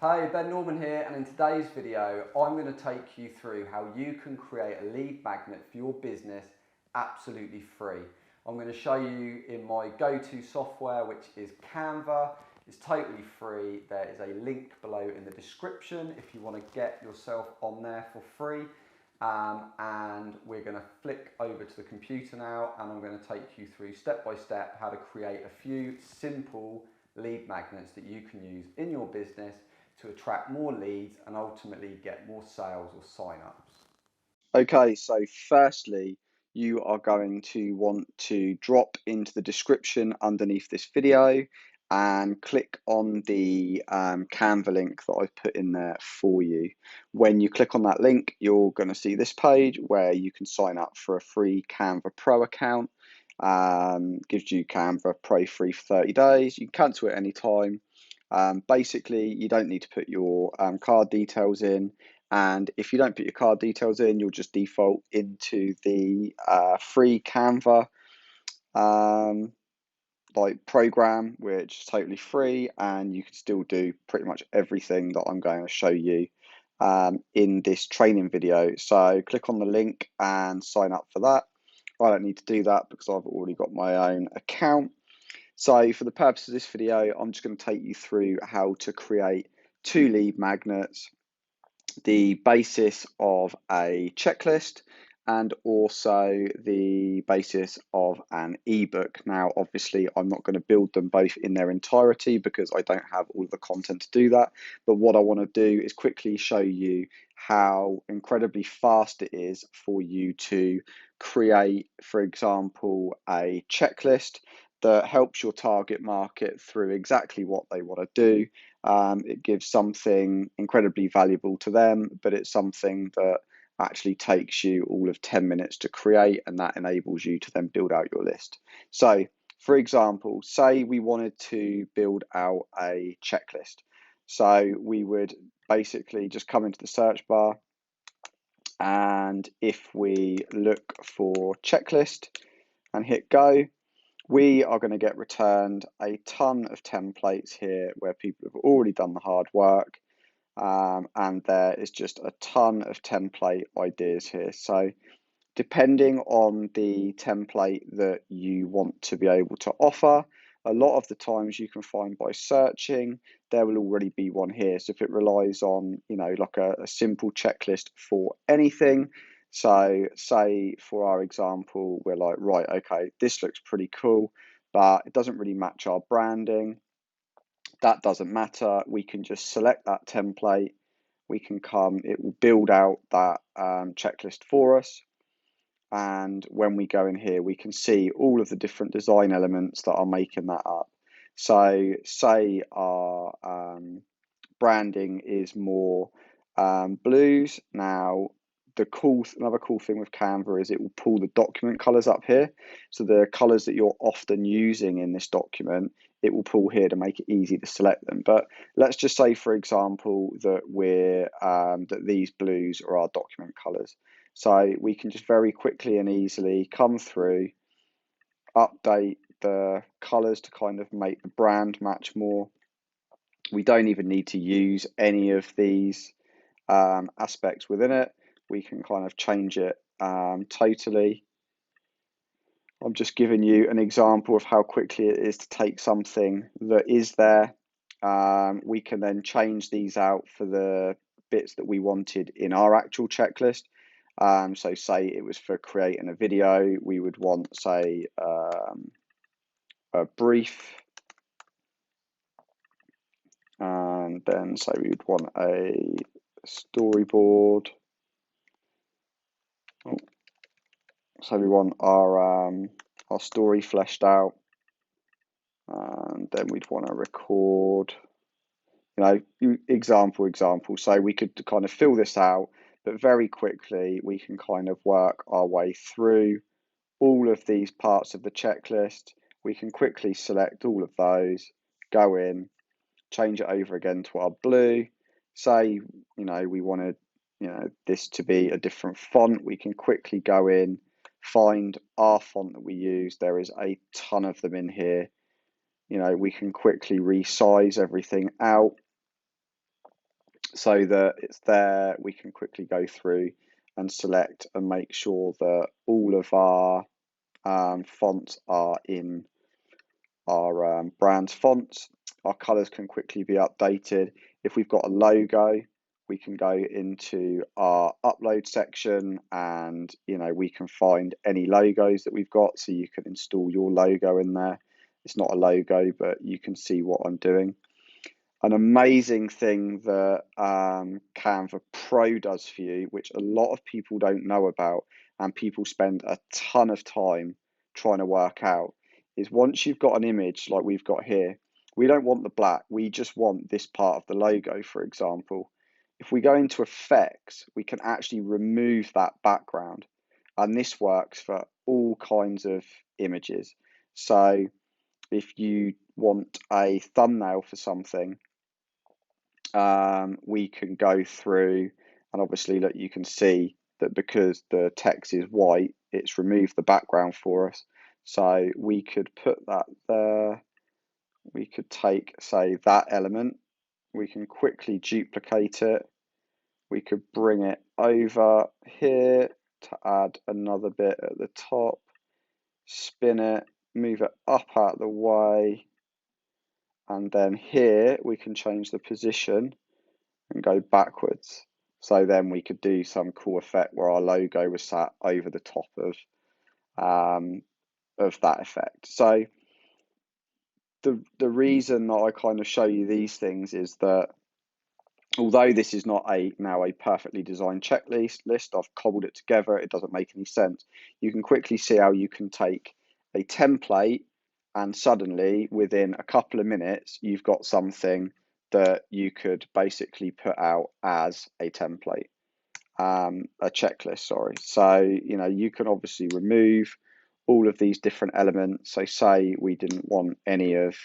Hi, Ben Norman here, and in today's video I'm going to take you through how you can create a lead magnet for your business absolutely free. I'm going to show you in my go-to software, which is Canva. It's totally free. There is a link below in the description if you want to get yourself on there for free. And we're going to flick over to the computer now, and I'm going to take you through step by step how to create a few simple lead magnets that you can use in your business to attract more leads and ultimately get more sales or sign-ups. Okay, so firstly, you are going to want to drop into the description underneath this video and click on the Canva link that I've put in there for you. When you click on that link, you're going to see this page where you can sign up for a free Canva Pro account. Gives you Canva Pro free for 30 days. You can cancel it anytime. Basically, you don't need to put your card details in. And if you don't put your card details in, you'll just default into the free Canva program, which is totally free, and you can still do pretty much everything that I'm going to show you in this training video. So click on the link and sign up for that. I don't need to do that because I've already got my own account. So for the purpose of this video, I'm just going to take you through how to create 2 lead magnets, the basis of a checklist, and also the basis of an ebook. Now, obviously, I'm not going to build them both in their entirety because I don't have all of the content to do that. But what I want to do is quickly show you how incredibly fast it is for you to create, for example, a checklist that helps your target market through exactly what they want to do. It gives something incredibly valuable to them, but it's something that actually takes you all of 10 minutes to create, and that enables you to then build out your list. So, for example, say we wanted to build out a checklist. So we would basically just come into the search bar, and if we look for checklist and hit go, we are going to get returned a ton of templates here where people have already done the hard work, and there is just a ton of template ideas here. So depending on the template that you want to be able to offer, a lot of the times you can find by searching, there will already be one here. So if it relies on, like a simple checklist for anything, so say for our example, we're like, right, okay, this looks pretty cool, but it doesn't really match our branding. That doesn't matter. We can just select that template. We can come, it will build out that checklist for us. And when we go in here, we can see all of the different design elements that are making that up. So say our branding is more blues. Now, another cool thing with Canva is it will pull the document colors up here. So the colors that you're often using in this document, it will pull here to make it easy to select them. But let's just say, for example, that that these blues are our document colors. So we can just very quickly and easily come through, update the colors to kind of make the brand match more. We don't even need to use any of these aspects within it. We can kind of change it totally. I'm just giving you an example of how quickly it is to take something that is there. We can then change these out for the bits that we wanted in our actual checklist. So say it was for creating a video, we would want, say, a brief, and then say we would want a storyboard. So we want our story fleshed out, and then we'd want to record, example. So we could kind of fill this out, but very quickly we can kind of work our way through all of these parts of the checklist. We can quickly select all of those, go in, change it over again to our blue. Say, we wanted, this to be a different font. We can quickly go in, find our font that we use. There is a ton of them in here. We can quickly resize everything out. so that it's there. We can quickly go through and select and make sure that all of our fonts are in our brand's fonts. Our colors can quickly be updated. If we've got a logo, we can go into our upload section and we can find any logos that we've got, so you can install your logo in there. It's not a logo, but you can see what I'm doing. An amazing thing that Canva Pro does for you, which a lot of people don't know about and people spend a ton of time trying to work out, is once you've got an image like we've got here, we don't want the black, we just want this part of the logo, for example. If we go into effects, we can actually remove that background, and this works for all kinds of images. So if you want a thumbnail for something, we can go through, and obviously look, you can see that because the text is white, it's removed the background for us. So we could put that there. We could take, say, that element. We can quickly duplicate it. We could bring it over here to add another bit at the top, spin it, move it up out of the way, and then here we can change the position and go backwards. So then we could do some cool effect where our logo was sat over the top of that effect. So the reason that I kind of show you these things is that although this is not now a perfectly designed checklist, I've cobbled it together, it doesn't make any sense. You can quickly see how you can take a template and suddenly within a couple of minutes you've got something that you could basically put out as a template, a checklist, sorry. So you can obviously remove all of these different elements. So say we didn't want any of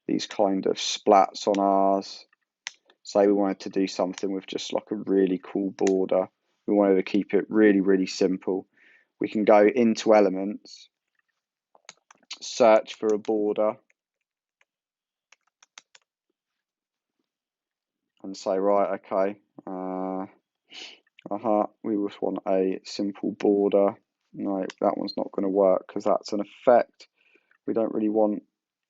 these kind of splats on ours. Say we wanted to do something with just like a really cool border. We wanted to keep it really, really simple. We can go into elements, search for a border, and say, right, okay, we just want a simple border. No, that one's not going to work because that's an effect. We don't really want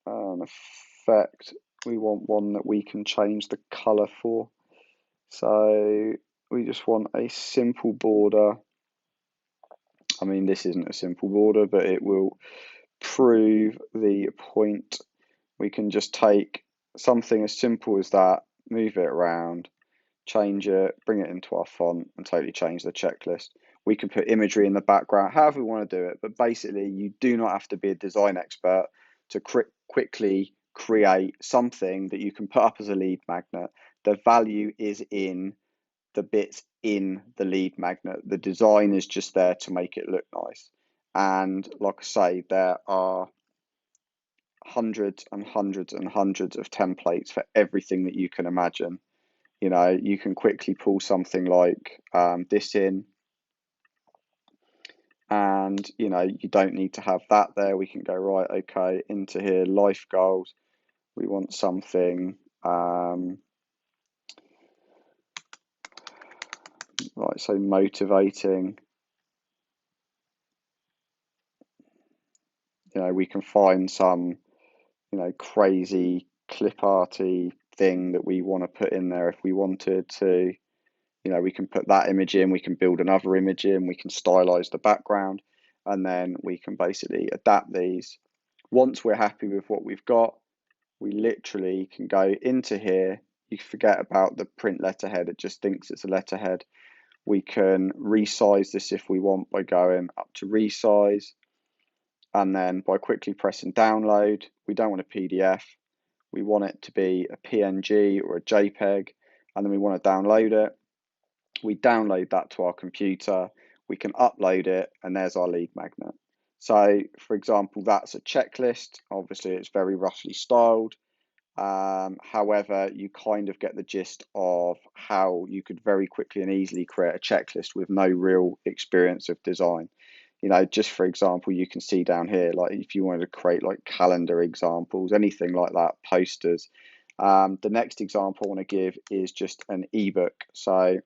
an effect. We want one that we can change the color for. So we just want a simple border. I mean, this isn't a simple border, but it will prove the point. We can just take something as simple as that, move it around, change it, bring it into our font, and totally change the checklist. We can put imagery in the background, however we want to do it, but basically you do not have to be a design expert to quickly create something that you can put up as a lead magnet. The value is in the bits in the lead magnet. The design is just there to make it look nice. And like I say, there are hundreds and hundreds and hundreds of templates for everything that you can imagine. You can quickly pull something like this in, and you don't need to have that there. We can go right, okay, into here, life goals. We want something right, so motivating. We can find some crazy clip arty thing that we want to put in there if we wanted to. We can put that image in, we can build another image in, we can stylize the background, and then we can basically adapt these. Once we're happy with what we've got, we literally can go into here. You forget about the print letterhead, it just thinks it's a letterhead. We can resize this if we want by going up to resize, and then by quickly pressing download. We don't want a PDF, we want it to be a PNG or a JPEG, and then we want to download it. We download that to our computer, we can upload it, and there's our lead magnet. So for example, that's a checklist. Obviously it's very roughly styled. However, you kind of get the gist of how you could very quickly and easily create a checklist with no real experience of design. Just for example, you can see down here, like if you wanted to create like calendar examples, anything like that, posters, The next example I want to give is just an ebook. So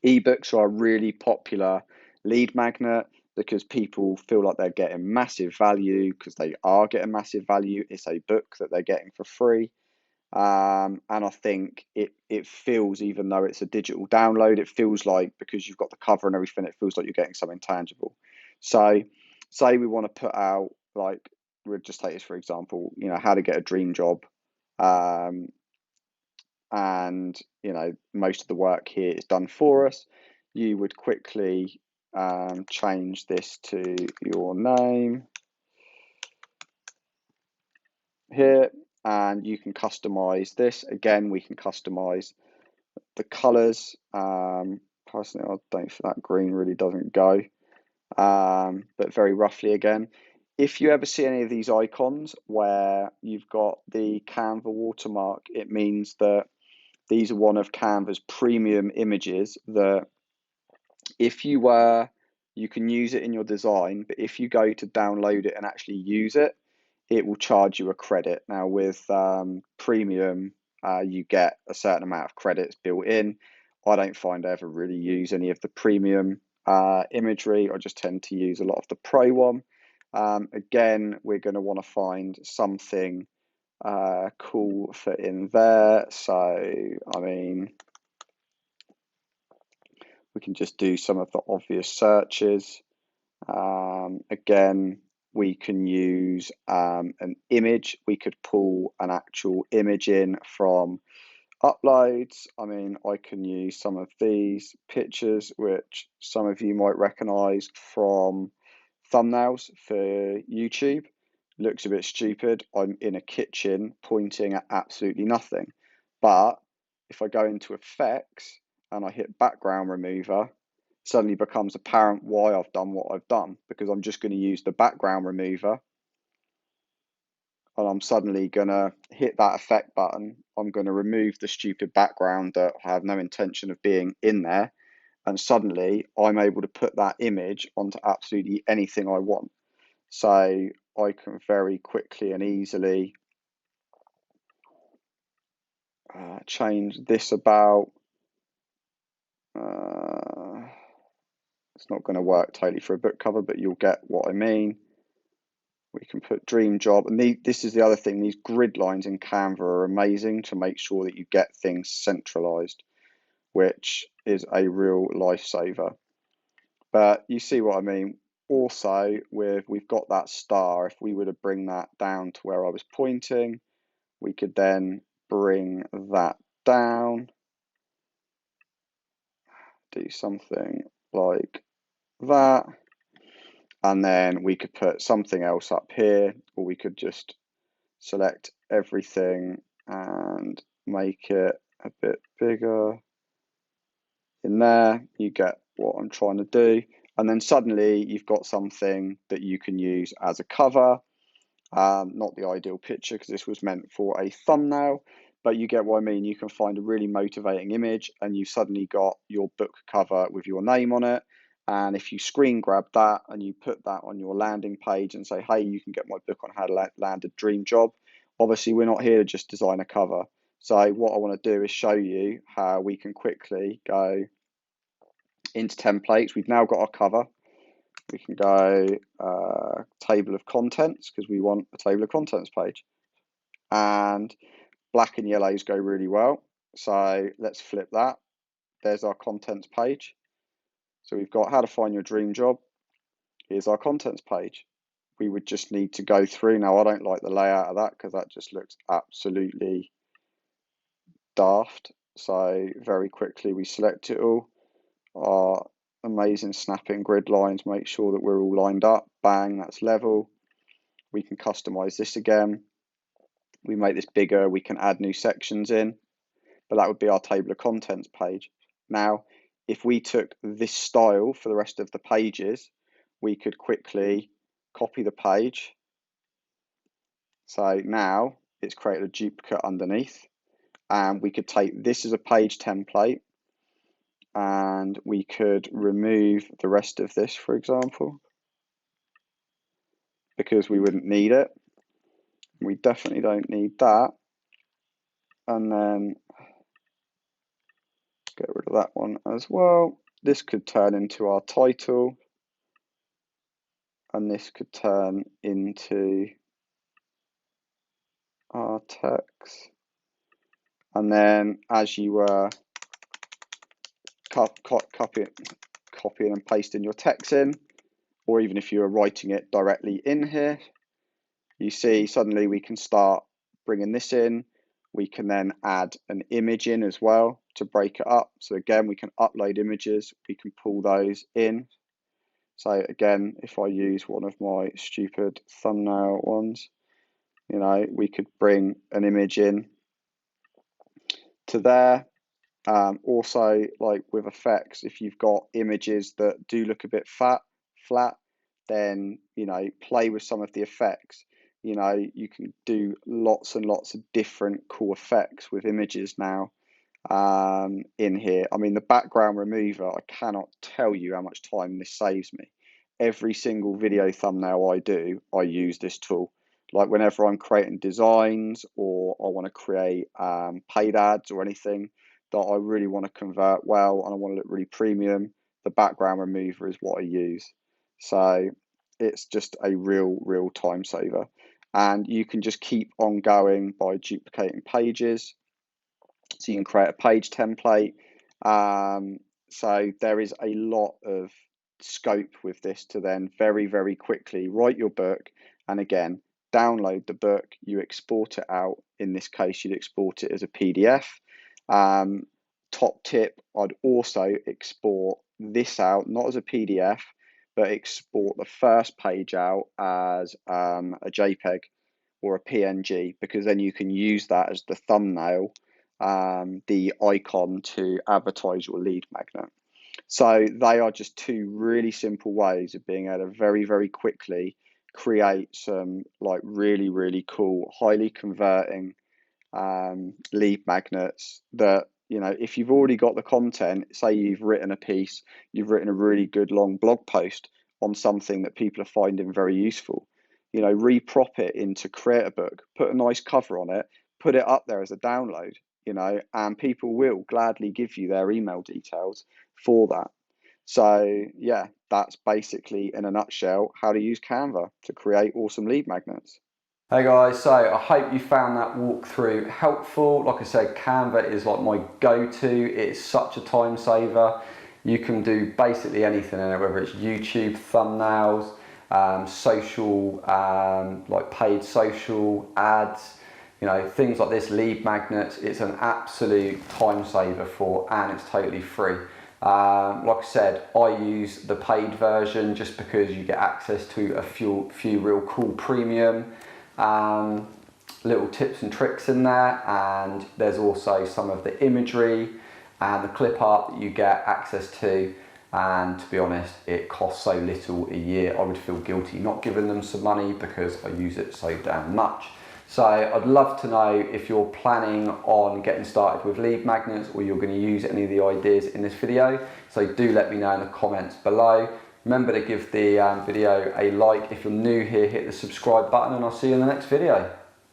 ebooks are a really popular lead magnet because people feel like they're getting massive value, because they are getting massive value. It's a book that they're getting for free. And I think it feels, even though it's a digital download, it feels like, because you've got the cover and everything, it feels like you're getting something tangible. So say we want to put out, like, we'll just take this for example, you know, how to get a dream job. And you know, most of the work here is done for us. You would quickly change this to your name here, and you can customize this. Again, we can customize the colors. Personally, I don't think that green really doesn't go, but very roughly again. If you ever see any of these icons where you've got the Canva watermark, it means that these are one of Canva's premium images that if you can use it in your design, but if you go to download it and actually use it, it will charge you a credit. Now with premium, you get a certain amount of credits built in. I don't find I ever really use any of the premium imagery. I just tend to use a lot of the pro one. Again, we're going to want to find something cool for in there. So, I mean, we can just do some of the obvious searches. Again, we can use an image. We could pull an actual image in from uploads. I mean, I can use some of these pictures, which some of you might recognize from thumbnails for YouTube. Looks a bit stupid. I'm in a kitchen pointing at absolutely nothing. But if I go into effects and I hit background remover, suddenly becomes apparent why I've done what I've done, because I'm just going to use the background remover and I'm suddenly going to hit that effect button. I'm going to remove the stupid background that I have no intention of being in there, and suddenly I'm able to put that image onto absolutely anything I want. So I can very quickly and easily change this about. It's not going to work totally for a book cover, but you'll get what I mean. We can put dream job, and this is the other thing, these grid lines in Canva are amazing to make sure that you get things centralized, which is a real lifesaver. But you see what I mean. Also, we've got that star. If we were to bring that down to where I was pointing, we could then bring that down, do something like that, and then we could put something else up here, or we could just select everything and make it a bit bigger. In there, you get what I'm trying to do, and then suddenly you've got something that you can use as a cover. Not the ideal picture because this was meant for a thumbnail, but you get what I mean. You can find a really motivating image and you've suddenly got your book cover with your name on it. And if you screen grab that and you put that on your landing page and say, hey, you can get my book on how to land a dream job. Obviously, we're not here to just design a cover. So what I want to do is show you how we can quickly go into templates. We've now got our cover. We can go table of contents because we want a table of contents page, and black and yellows go really well. So let's flip that. There's our contents page. So we've got how to find your dream job. Here's our contents page. We would just need to go through. Now, I don't like the layout of that because that just looks absolutely daft. So very quickly we select it all. Our amazing snapping grid lines make sure that we're all lined up. Bang, that's level. We can customize this again. We make this bigger, we can add new sections in, but that would be our table of contents page. Now, if we took this style for the rest of the pages, we could quickly copy the page. So now it's created a duplicate underneath, and we could take this as a page template and we could remove the rest of this, for example, because we wouldn't need it. We definitely don't need that. and then get rid of that one as well. This could turn into our title, and this could turn into our text. And then as you were copying and pasting your text in, or even if you were writing it directly in here, you see suddenly we can start bringing this in. We can then add an image in as well to break it up. So again, we can upload images, we can pull those in. So again, if I use one of my stupid thumbnail ones, you know, we could bring an image in to there. Also, like with effects, if you've got images that do look a bit flat, then, you know, play with some of the effects. You know, you can do lots and lots of different cool effects with images now in here. I mean, the background remover, I cannot tell you how much time this saves me. Every single video thumbnail I do, I use this tool. Like whenever I'm creating designs or I want to create paid ads or anything that I really want to convert well and I want to look really premium, the background remover is what I use. So it's just a real time saver. And you can just keep on going by duplicating pages. So you can create a page template. So there is a lot of scope with this to then very quickly write your book, and again, download the book, you export it out. In this case, you'd export it as a PDF. Top tip, I'd also export this out, not as a PDF, but export the first page out as a JPEG or a PNG, because then you can use that as the thumbnail, the icon to advertise your lead magnet. So they are just two really simple ways of being able to very quickly create some like really cool, highly converting lead magnets that, you know, if you've already got the content, say you've written a piece, you've written a really good long blog post on something that people are finding very useful, you know, reprop it into create a book, put a nice cover on it, put it up there as a download, you know, and people will gladly give you their email details for that. So yeah, that's basically in a nutshell how to use Canva to create awesome lead magnets. Hey guys, so I hope you found that walkthrough helpful. Like I said, Canva is like my go-to. It's such a time saver. You can do basically anything in it, whether it's YouTube thumbnails, social, like paid social ads, you know, things like this, lead magnets. It's an absolute time saver and it's totally free. Like I said, I use the paid version just because you get access to a few real cool premium little tips and tricks in there, and there's also some of the imagery and the clip art that you get access to. And to be honest, it costs so little a year, I would feel guilty not giving them some money because I use it so damn much. So I'd love to know if you're planning on getting started with lead magnets or you're going to use any of the ideas in this video. So do let me know in the comments below. Remember to give the video a like. If you're new here, hit the subscribe button and I'll see you in the next video.